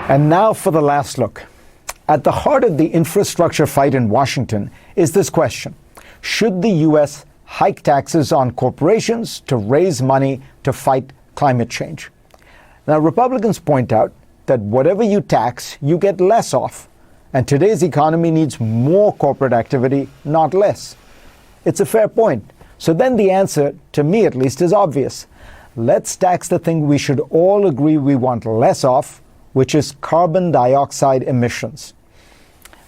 And now for the last look. At the heart of the infrastructure fight in Washington is this question: should the U.S. hike taxes on corporations to raise money to fight climate change? Now, Republicans point out that whatever you tax, you get less of. And today's economy needs more corporate activity, not less. It's a fair point. So then the answer, to me at least, is obvious. Let's tax the thing we should all agree we want less of, which is carbon dioxide emissions.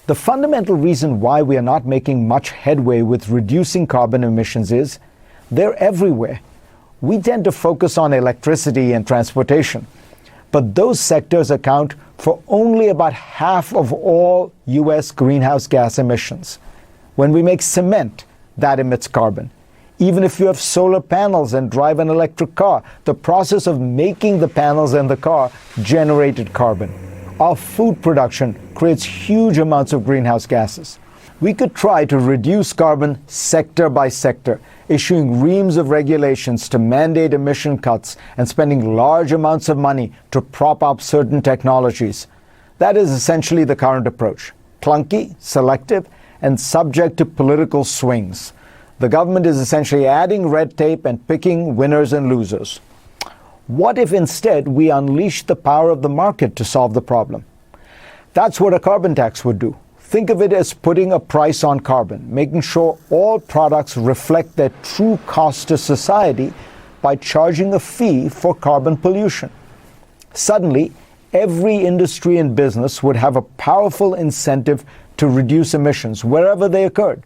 The fundamental reason why we are not making much headway with reducing carbon emissions is they're everywhere. We tend to focus on electricity and transportation, but those sectors account for only about half of all U.S. greenhouse gas emissions. When we make cement, that emits carbon. Even if you have solar panels and drive an electric car, the process of making the panels and the car generated carbon. Our food production creates huge amounts of greenhouse gases. We could try to reduce carbon sector by sector, issuing reams of regulations to mandate emission cuts and spending large amounts of money to prop up certain technologies. That is essentially the current approach: clunky, selective, and subject to political swings. The government is essentially adding red tape and picking winners and losers. What if instead we unleash the power of the market to solve the problem? That's what a carbon tax would do. Think of it as putting a price on carbon, making sure all products reflect their true cost to society by charging a fee for carbon pollution. Suddenly, every industry and business would have a powerful incentive to reduce emissions wherever they occurred.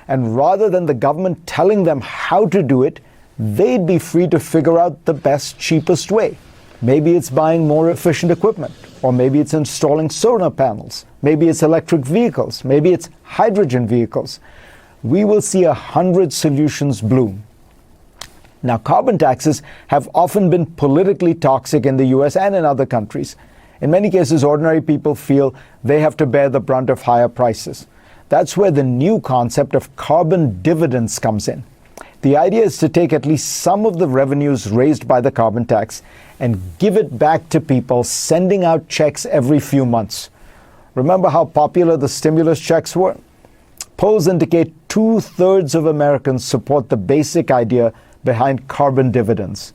And rather than the government telling them how to do it, they'd be free to figure out the best, cheapest way. Maybe it's buying more efficient equipment, or maybe it's installing solar panels, maybe it's electric vehicles, maybe it's hydrogen vehicles. We will see 100 solutions bloom. Now, carbon taxes have often been politically toxic in the US and in other countries. In many cases, ordinary people feel they have to bear the brunt of higher prices. That's where the new concept of carbon dividends comes in. The idea is to take at least some of the revenues raised by the carbon tax and give it back to people, sending out checks every few months. Remember how popular the stimulus checks were? Polls indicate 2/3 of Americans support the basic idea behind carbon dividends.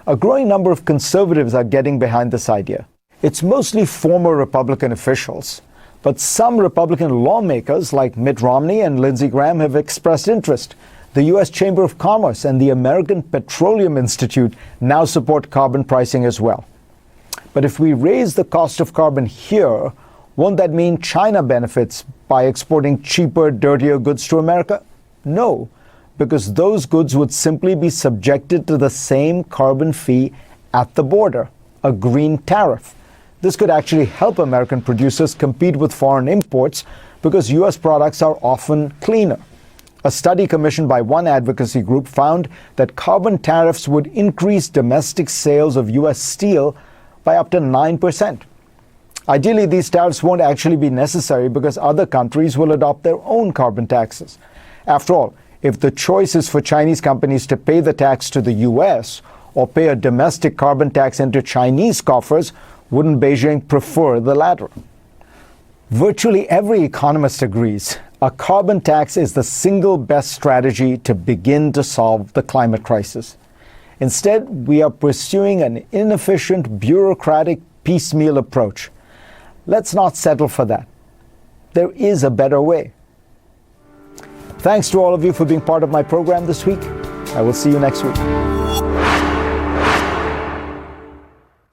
A growing number of conservatives are getting behind this idea. It's mostly former Republican officials, but some Republican lawmakers like Mitt Romney and Lindsey Graham have expressed interest. The U.S. Chamber of Commerce and the American Petroleum Institute now support carbon pricing as well. But if we raise the cost of carbon here, won't that mean China benefits by exporting cheaper, dirtier goods to America? No, because those goods would simply be subjected to the same carbon fee at the border, a green tariff. This could actually help American producers compete with foreign imports because U.S. products are often cleaner. A study commissioned by one advocacy group found that carbon tariffs would increase domestic sales of U.S. steel by up to 9%. Ideally, these tariffs won't actually be necessary because other countries will adopt their own carbon taxes. After all, if the choice is for Chinese companies to pay the tax to the U.S. or pay a domestic carbon tax into Chinese coffers, wouldn't Beijing prefer the latter? Virtually every economist agrees a carbon tax is the single best strategy to begin to solve the climate crisis. Instead, we are pursuing an inefficient, bureaucratic, piecemeal approach. Let's not settle for that. There is a better way. Thanks to all of you for being part of my program this week. I will see you next week.